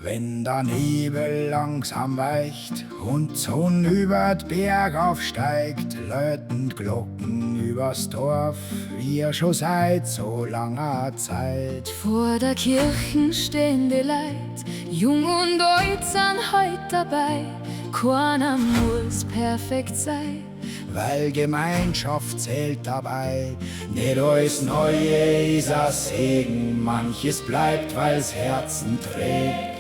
Wenn der Nebel langsam weicht und Sonn über d Berg aufsteigt, läuten Glocken übers Dorf, wie schon seit so langer Zeit. Vor der Kirchen stehen die Leut, jung und alt sind heut dabei. Keiner muss perfekt sein, weil Gemeinschaft zählt dabei. Nicht alles Neue ist ein Segen, manches bleibt, weil's Herzen trägt.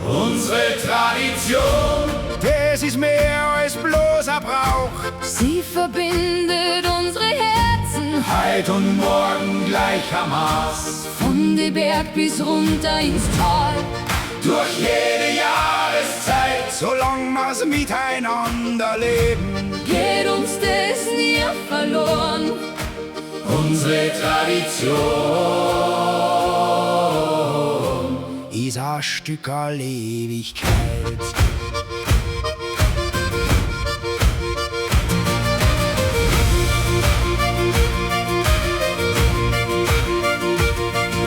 Unsere Tradition, das ist mehr als bloß ein Brauch. sie verbindet unsere Herzen, Heut und morgen gleichermaßen, von de Berg bis runter ins Tal. durch jede Jahreszeit, solange wir's miteinander leben. Geht uns das nie verloren. Unsere Tradition ist ein Stückerl Ewigkeit.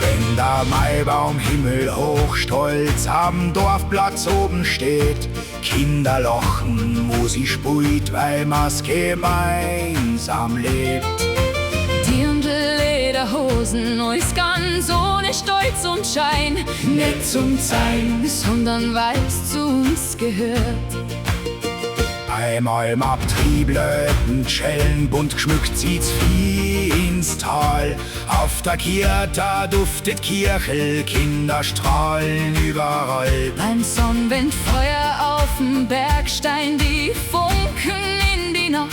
Wenn der Maibaum himmelhoch stolz am Dorfplatz oben steht, Kinder lachen, Musik spielt, weil man's gemeinsam lebt. Dirndl, Lederhosen, alles ganz ohne Stolz und Schein, Nicht zum Sein, sondern weil's zu uns gehört. einmal im Abtrieb läuten Schellen, bunt geschmückt zieht's Vieh ins Tal. Auf der Kirta duftet Kirchel, Kinder strahlen überall. Beim Sonnenwind Feuer auf'm Bergstein, die Funken in die Nacht.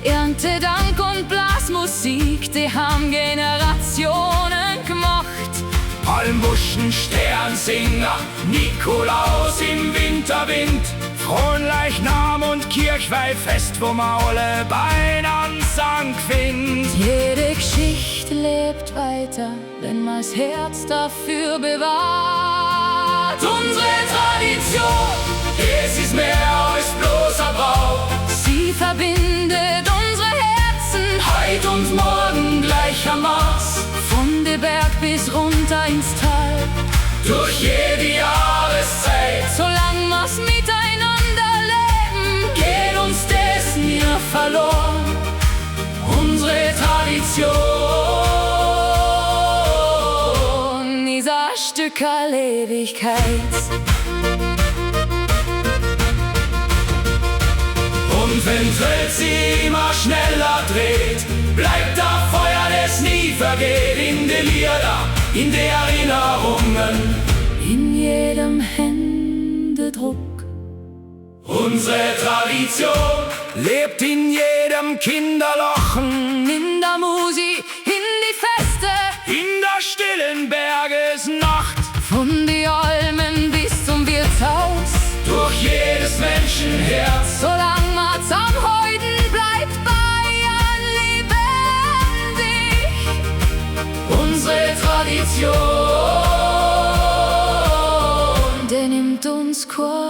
Erntedank und Blasmusik, die haben Generationen gemacht. Palmbuschen, Sternsinger, Nikolaus im Winterwind, Fronleichnam und Kirchweihfest, wo man alle beieinander Sang findet. Jede Geschichte lebt weiter, wenn man's Herz dafür bewahrt. Unsere Tradition, es ist mehr als bloß ein Brauch. Sie verbindet unsere Herzen, Heut und morgen gleichermaßen, von de Berg bis runter ins Tal. durch jede Jahreszeit, Solang wir's miteinander leben, geht uns das nie verloren. Unsere Tradition, ist ein Stückerl Ewigkeit. und wenn Welt sie immer schneller dreht, bleibt da Feuer, das nie vergeht. In de Lieder, in de Erinnerungen, In jedem Händedruck, unsere Tradition lebt in jedem Kinderlachen, in der Musik, in die Feste, in der stillen Bergesnacht, von die Almen bis zum Wirtshaus. durch jedes Menschenherz. Solang wir zusammenhalten, bleibt Bayern lebendig. Unsere Tradition, Der nimmt uns kein